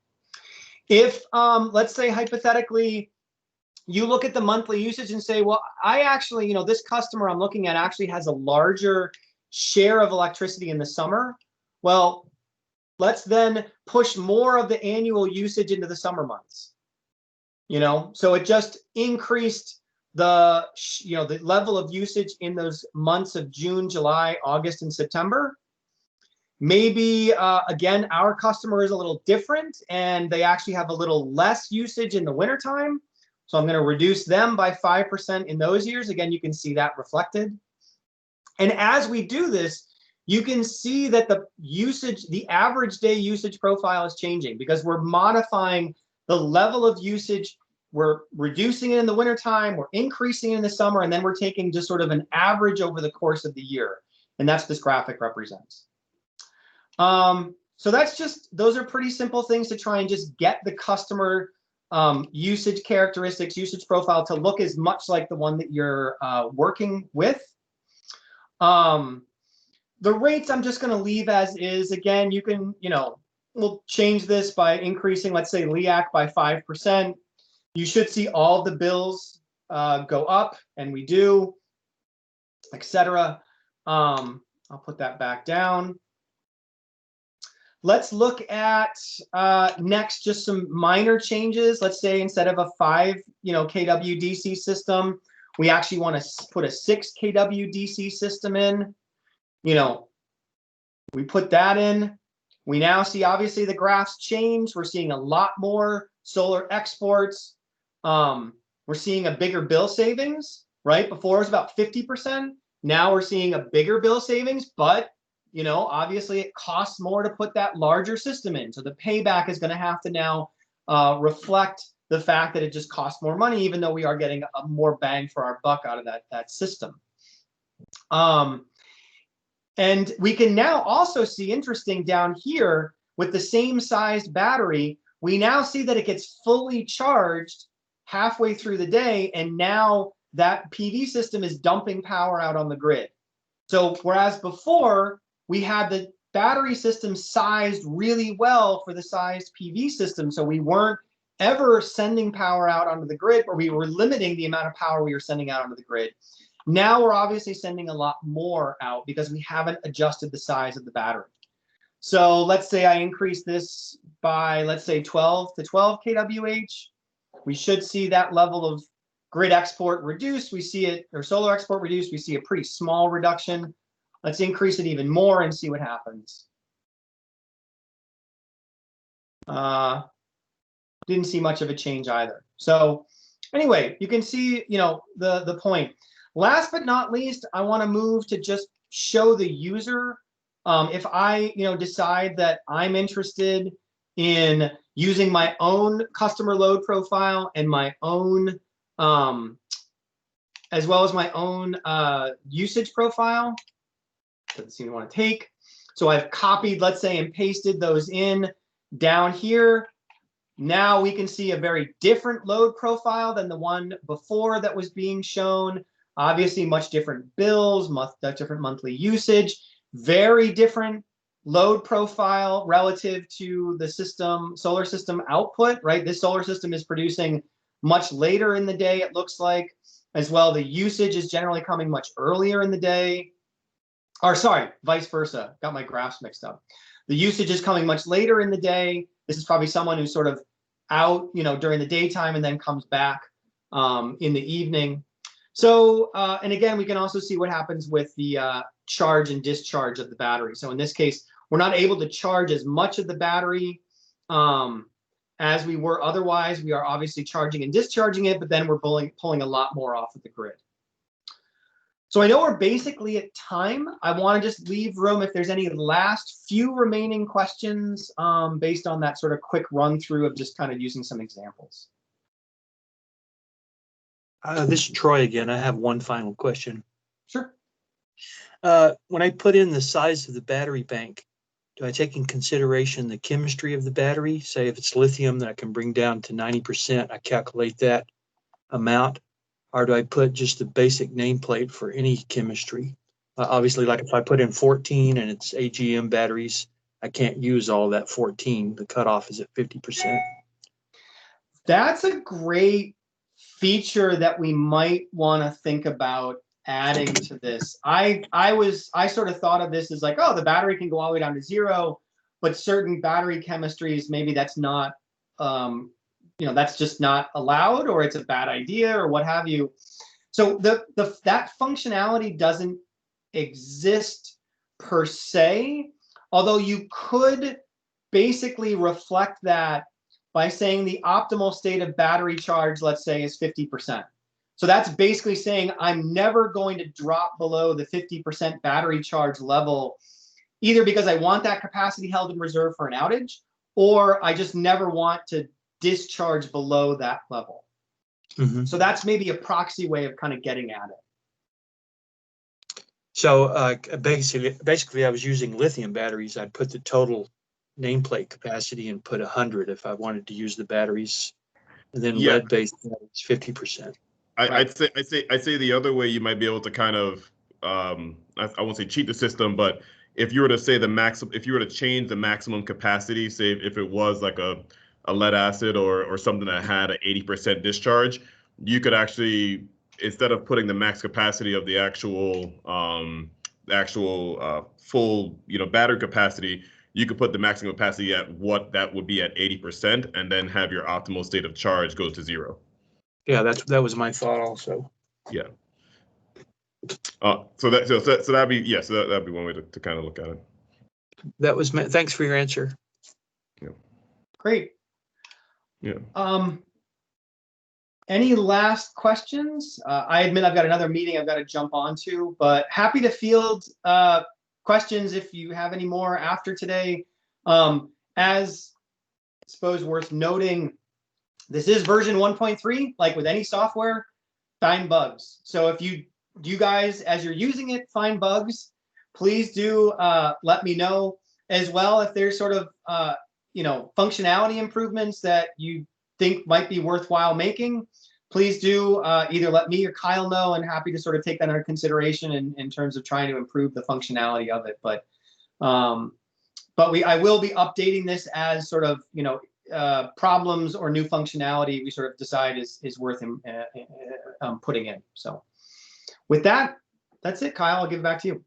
Speaker 2: If, let's say hypothetically, you look at the monthly usage and say, well, I actually, you know, this customer I'm looking at actually has a larger share of electricity in the summer. Well, let's then push more of the annual usage into the summer months. You know, so it just increased the, you know, the level of usage in those months of June, July, August, and September. Maybe, again, our customer is a little different and they actually have a little less usage in the wintertime. So I'm going to reduce them by 5% in those years. Again, you can see that reflected. And as we do this, you can see that the usage, the average day usage profile is changing, because we're modifying the level of usage. We're reducing it in the wintertime, we're increasing it in the summer, and then we're taking just sort of an average over the course of the year. And that's what this graphic represents. So that's just, those are pretty simple things to try and just get the customer usage characteristics, usage profile to look as much like the one that you're working with. The rates I'm just going to leave as is. Again, you can, you know, we'll change this by increasing, let's say, LEAC by 5%. You should see all the bills go up, and we do, etc. I'll put that back down. Let's look at next just some minor changes. Let's say instead of a 5, kW DC system, we actually want to put a 6 kW DC system in. We put that in. We now see, obviously, the graphs change. We're seeing a lot more solar exports. We're seeing a bigger bill savings, right? Before it was about 50%. Now we're seeing a bigger bill savings, but obviously it costs more to put that larger system in. So the payback is going to have to now reflect the fact that it just costs more money, even though we are getting a more bang for our buck out of that system. And we can now also see, interesting down here, with the same sized battery, we now see that it gets fully charged halfway through the day, and now that PV system is dumping power out on the grid. So whereas before we had the battery system sized really well for the sized PV system, so we weren't ever sending power out onto the grid, or we were limiting the amount of power we were sending out onto the grid. Now we're obviously sending a lot more out because we haven't adjusted the size of the battery. So let's say I increase this by, let's say, 12 to 12 kWh. We should see that level of grid export reduced. We see it, or solar export reduced. We see a pretty small reduction. Let's increase it even more and see what happens. didn't see much of a change either. So anyway, you can see, the point. Last but not least, I want to move to just show the user. If I, decide that I'm interested in using my own customer load profile and my own, as well as my own usage profile, doesn't seem to want to take. So I've copied, let's say, and pasted those in down here. Now we can see a very different load profile than the one before that was being shown. Obviously, much different bills, much different monthly usage, very different load profile relative to the solar system output, right? This solar system is producing much later in the day, it looks like. As well, the usage is generally coming much earlier in the day. Or sorry, vice versa. Got my graphs mixed up. The usage is coming much later in the day. This is probably someone who's sort of out, during the daytime and then comes back in the evening. So, and again, we can also see what happens with the charge and discharge of the battery. So in this case, we're not able to charge as much of the battery as we were otherwise. We are obviously charging and discharging it, but then we're pulling a lot more off of the grid. So I know we're basically at time. I want to just leave room if there's any last few remaining questions based on that sort of quick run through of just kind of using some examples.
Speaker 3: This is Troy again. I have one final question.
Speaker 2: Sure.
Speaker 3: When I put in the size of the battery bank, do I take in consideration the chemistry of the battery? Say if it's lithium that I can bring down to 90%, I calculate that amount. Or do I put just the basic nameplate for any chemistry? Obviously, like if I put in 14 and it's AGM batteries, I can't use all that 14. The cutoff is at 50%.
Speaker 2: That's a great feature that we might want to think about adding to this. I sort of thought of this as like, oh, the battery can go all the way down to 0, but certain battery chemistries, maybe that's not that's just not allowed, or it's a bad idea, or what have you. So that functionality doesn't exist per se, although you could basically reflect that by saying the optimal state of battery charge, let's say, is 50%. So that's basically saying I'm never going to drop below the 50% battery charge level, either because I want that capacity held in reserve for an outage, or I just never want to discharge below that level. Mm-hmm. So that's maybe a proxy way of kind of getting at it.
Speaker 3: So basically, I was using lithium batteries. I'd put the total nameplate capacity and put 100 if I wanted to use the batteries, and then lead-based batteries 50%.
Speaker 1: I'd say the other way you might be able to kind of I won't say cheat the system, but if you were to say if you were to change the maximum capacity, say if it was like a lead acid or something that had an 80% discharge, you could actually, instead of putting the max capacity of the actual full battery capacity, you could put the maximum capacity at what that would be at 80%, and then have your optimal state of charge go to 0.
Speaker 3: Yeah, that was my thought also.
Speaker 1: Yeah. So that'd be one way to kind of look at it.
Speaker 3: That was thanks for your answer.
Speaker 1: Yeah.
Speaker 2: Great.
Speaker 1: Yeah.
Speaker 2: Any last questions? I admit I've got another meeting I've got to jump onto, but happy to field questions if you have any more after today. As I suppose worth noting, this is version 1.3. Like with any software, find bugs. So if you guys, as you're using it, find bugs, please do let me know as well if there's sort of functionality improvements that you think might be worthwhile making. Please do either let me or Kyle know, and happy to sort of take that under consideration in terms of trying to improve the functionality of it. But I will be updating this as sort of problems or new functionality we sort of decide is worth putting in. So with that, that's it, Kyle. I'll give it back to you.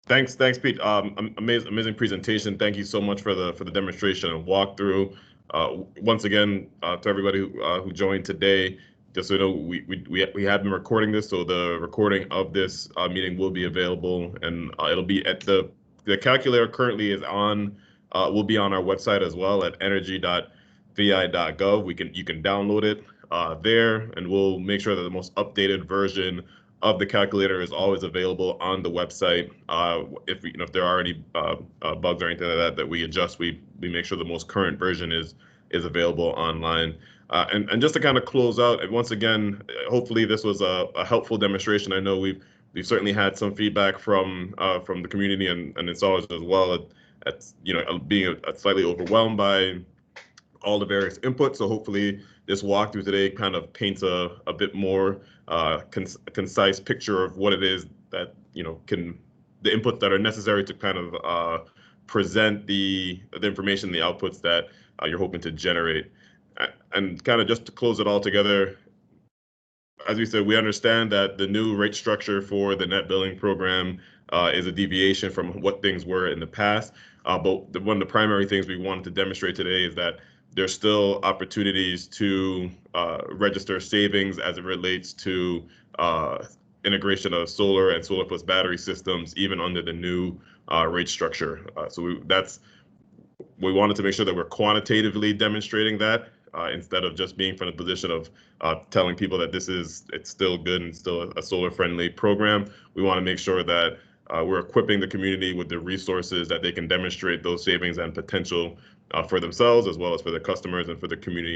Speaker 1: Thanks, Pete. Amazing presentation. Thank you so much for the demonstration and walkthrough. Once again, to everybody who joined today, just so you know, we have been recording this, so the recording of this meeting will be available, and it'll be at the calculator currently is on will be on our website as well at energy.nsre.gov. vi.gov. You can download it there, and we'll make sure that the most updated version of the calculator is always available on the website. If there are any bugs or anything like that we adjust, we make sure the most current version is available online. And just to kind of close out, and once again, hopefully this was a helpful demonstration. I know we've certainly had some feedback from the community and installers as well at being slightly overwhelmed by all the various inputs. So hopefully this walkthrough today kind of paints a bit more concise picture of what it is that the inputs that are necessary to kind of present the information, the outputs that you're hoping to generate. And kind of just to close it all together, as we said, we understand that the new rate structure for the net billing program is a deviation from what things were in the past. But one of the primary things we wanted to demonstrate today is that there's still opportunities to register savings as it relates to integration of solar and solar plus battery systems, even under the new rate structure. So we wanted to make sure that we're quantitatively demonstrating that instead of just being from the position of telling people that it's still good and still a solar friendly program. We want to make sure that we're equipping the community with the resources that they can demonstrate those savings and potential for themselves, as well as for their customers and for the community